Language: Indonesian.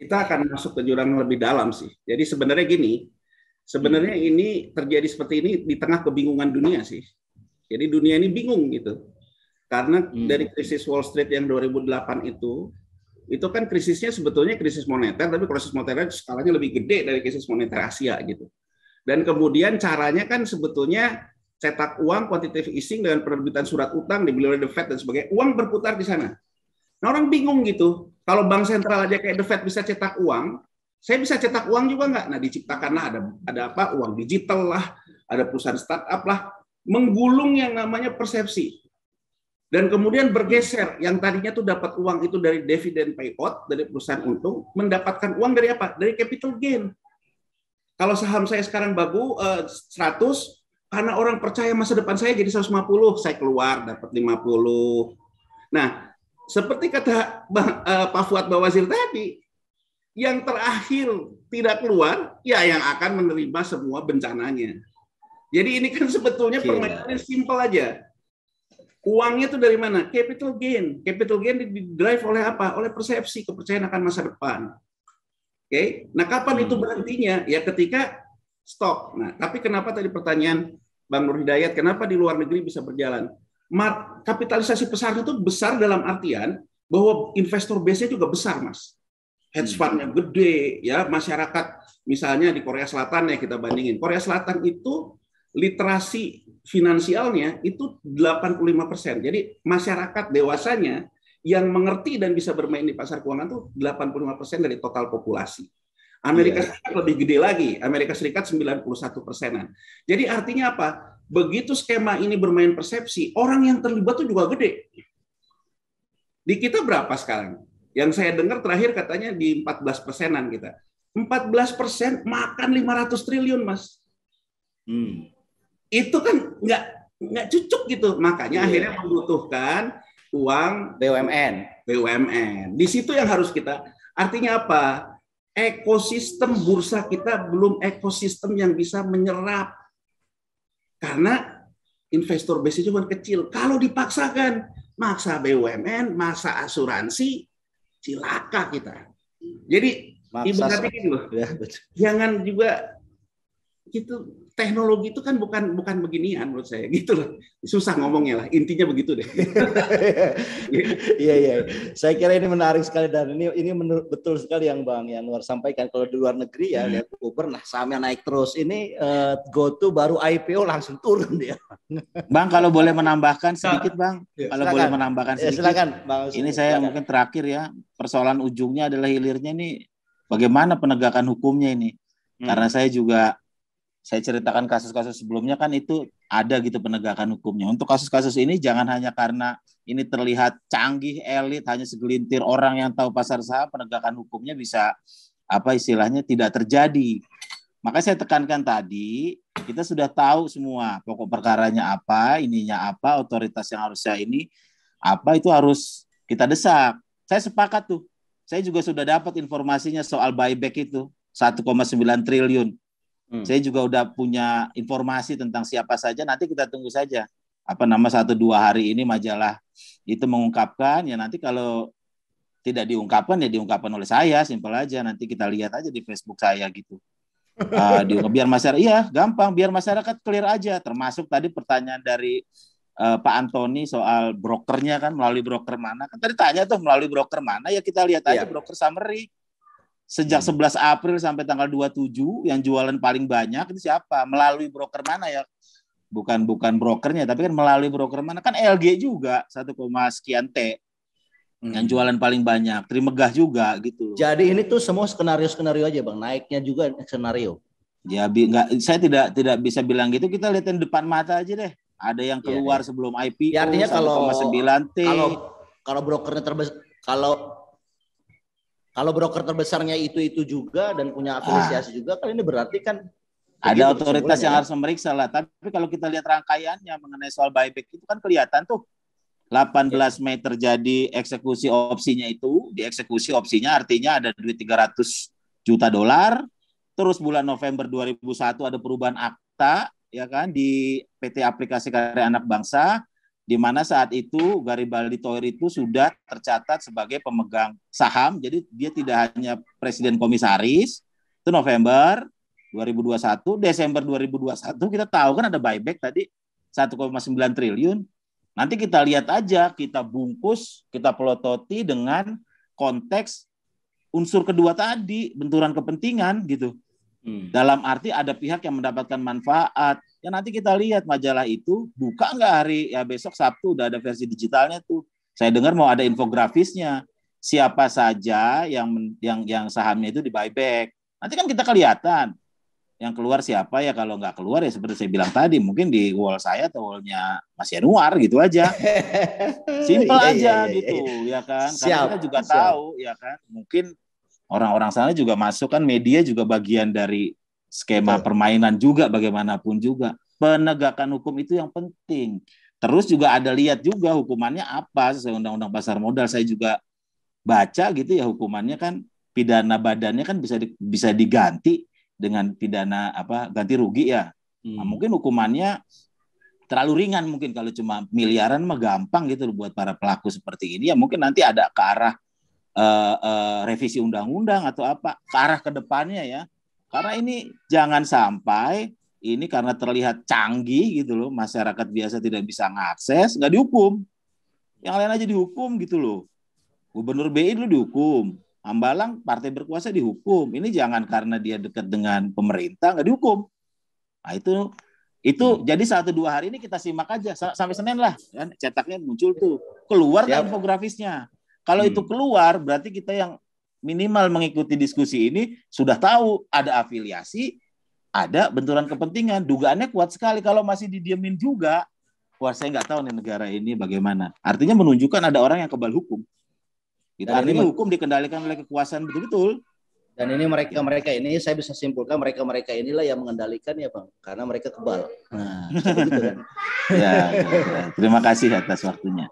kita akan masuk ke jurang lebih dalam sih. Jadi sebenarnya gini, sebenarnya ini terjadi seperti ini di tengah kebingungan dunia sih. Jadi dunia ini bingung gitu. Karena dari krisis Wall Street yang 2008 itu kan krisisnya sebetulnya krisis moneter, tapi krisis moneter skalanya lebih gede dari krisis moneter Asia gitu. Dan kemudian caranya kan sebetulnya cetak uang, quantitative easing dengan penerbitan surat utang dibeli oleh The Fed dan sebagainya, uang berputar di sana. Nah orang bingung gitu, kalau bank sentral aja kayak The Fed bisa cetak uang, saya bisa cetak uang juga nggak? Nah diciptakanlah ada apa? Uang digital lah, ada perusahaan startup lah, menggulung yang namanya persepsi. Dan kemudian bergeser, yang tadinya tuh dapat uang itu dari dividen payout, dari perusahaan untung, mendapatkan uang dari apa? Dari capital gain. Kalau saham saya sekarang bagus 100, karena orang percaya masa depan saya jadi 150, saya keluar dapat 50. Nah, seperti kata Pak Fuad Bawazir tadi, yang terakhir tidak keluar, ya yang akan menerima semua bencananya. Jadi ini kan sebetulnya permainannya simpel aja. Uangnya itu dari mana? Capital gain. Capital gain di-drive oleh apa? Oleh persepsi, kepercayaan akan masa depan. Oke. Nah, kapan itu berhentinya? Ya ketika stop. Nah, tapi kenapa tadi pertanyaan Bang Nur Hidayat, kenapa di luar negeri bisa berjalan? Kapitalisasi pasarnya itu besar dalam artian bahwa investor base-nya juga besar, Mas. Hedge fund-nya gede, ya, masyarakat misalnya di Korea Selatan ya kita bandingin. Korea Selatan itu literasi finansialnya itu 85%. Jadi masyarakat dewasanya yang mengerti dan bisa bermain di pasar keuangan itu 85% dari total populasi. Amerika Serikat lebih gede lagi, Amerika Serikat 91%-an. Jadi artinya apa? Begitu skema ini bermain persepsi, orang yang terlibat itu juga gede. Di kita berapa sekarang? Yang saya dengar terakhir katanya di 14%-an kita. 14% makan 500 triliun, Mas. Itu kan nggak cucuk gitu, makanya akhirnya membutuhkan uang BUMN. Di situ yang harus kita, artinya apa? Ekosistem bursa kita belum ekosistem yang bisa menyerap karena investor base-nya cuma kecil. Kalau dipaksakan, maksa BUMN, maksa asuransi, cilaka kita. Jadi ibaratnya gitu loh, jangan juga gitu. Teknologi itu kan bukan beginian menurut saya gitu loh. Susah ngomongnya lah, intinya begitu deh. Iya. Saya kira ini menarik sekali dan ini betul sekali yang Bang Yanuar sampaikan. Kalau di luar negeri ya lihat Uber, nah sahamnya naik terus. Ini GoTo baru IPO langsung turun dia. Bang, kalau boleh menambahkan sedikit, Bang. Kalau boleh menambahkan sedikit. Silakan, Bang. Ini saya mungkin terakhir ya. Persoalan ujungnya adalah hilirnya nih bagaimana penegakan hukumnya ini. Karena saya ceritakan kasus-kasus sebelumnya kan itu ada gitu penegakan hukumnya. Untuk kasus-kasus ini jangan hanya karena ini terlihat canggih, elit, hanya segelintir orang yang tahu pasar saham, penegakan hukumnya bisa apa istilahnya tidak terjadi. Maka saya tekankan tadi, kita sudah tahu semua pokok perkaranya apa, ininya apa, otoritas yang harusnya ini apa, itu harus kita desak. Saya sepakat tuh. Saya juga sudah dapat informasinya soal buyback itu 1,9 triliun. Saya juga udah punya informasi tentang siapa saja. Nanti kita tunggu saja 1-2 hari ini majalah itu mengungkapkan. Ya nanti kalau tidak diungkapkan ya diungkapkan oleh saya, simpel aja. Nanti kita lihat aja di Facebook saya gitu. Biar masyarakat gampang, biar masyarakat clear aja. Termasuk tadi pertanyaan dari Pak Antoni soal brokernya kan, melalui broker mana? Kan tadi tanya tuh melalui broker mana? Ya kita lihat aja broker summary. Sejak 11 April sampai tanggal 27 yang jualan paling banyak itu siapa? Melalui broker mana ya? Bukan brokernya, tapi kan melalui broker mana? Kan LG juga 1, sekian T. Yang jualan paling banyak, Trimegah juga gitu. Jadi ini tuh semua skenario aja, Bang. Naiknya juga skenario. Ya saya tidak bisa bilang gitu, kita lihatin depan mata aja deh. Ada yang keluar sebelum IPO ya, artinya 1,9 T. Kalau brokernya terbesar, kalau broker terbesarnya itu juga dan punya afiliasi juga, kan ini berarti kan ada otoritas yang harus memeriksa lah. Tapi kalau kita lihat rangkaiannya mengenai soal buyback itu kan kelihatan tuh 18 Mei terjadi eksekusi opsinya itu. Di eksekusi opsinya artinya ada duit $300 juta. Terus bulan November 2001 ada perubahan akta ya kan di PT Aplikasi Karya Anak Bangsa. di mana saat itu Garibaldi Thoir itu sudah tercatat sebagai pemegang saham, jadi dia tidak hanya presiden komisaris. Itu November 2021, Desember 2021 kita tahu kan ada buyback tadi 1,9 triliun. Nanti kita lihat aja, kita bungkus, kita pelototi dengan konteks unsur kedua tadi, benturan kepentingan gitu. Dalam arti ada pihak yang mendapatkan manfaat. Ya nanti kita lihat majalah itu buka nggak hari ya besok Sabtu udah ada versi digitalnya tuh. Saya dengar mau ada infografisnya. Siapa saja yang sahamnya itu di buyback. Nanti kan kita kelihatan. Yang keluar siapa ya, kalau nggak keluar ya seperti saya bilang tadi mungkin di wall saya atau wallnya Mas Yanuar gitu aja. Simple aja gitu ya kan. Karena kita juga tahu ya kan mungkin orang-orang sana juga masuk kan, media juga bagian dari skema permainan juga bagaimanapun juga. Penegakan hukum itu yang penting. Terus juga ada lihat juga hukumannya apa sesuai Undang-Undang Pasar Modal. Saya juga baca gitu ya, hukumannya kan pidana badannya kan bisa diganti dengan pidana ganti rugi ya. Nah, mungkin hukumannya terlalu ringan, mungkin kalau cuma miliaran mah gampang gitu buat para pelaku seperti ini ya, mungkin nanti ada ke arah revisi undang-undang atau apa ke arah ke depannya ya. Karena ini jangan sampai ini karena terlihat canggih gitu loh, masyarakat biasa tidak bisa mengakses, nggak dihukum. Yang lain aja dihukum gitu loh. Gubernur BI dulu dihukum, Hambalang partai berkuasa dihukum. Ini jangan karena dia dekat dengan pemerintah nggak dihukum. Nah itu jadi 1-2 hari ini kita simak aja sampai Senin lah kan, cetaknya muncul tuh, keluar kan infografisnya. Kalau itu keluar berarti kita yang minimal mengikuti diskusi ini sudah tahu ada afiliasi, ada benturan kepentingan, dugaannya kuat sekali. Kalau masih didiemin juga, wah saya nggak tahu nih negara ini bagaimana. Artinya menunjukkan ada orang yang kebal hukum. Itu artinya hukum dikendalikan oleh kekuasaan betul-betul. Dan ini mereka ini saya bisa simpulkan mereka inilah yang mengendalikan ya Bang, karena mereka kebal. Nah, begitu kan. Ya, terima kasih atas waktunya.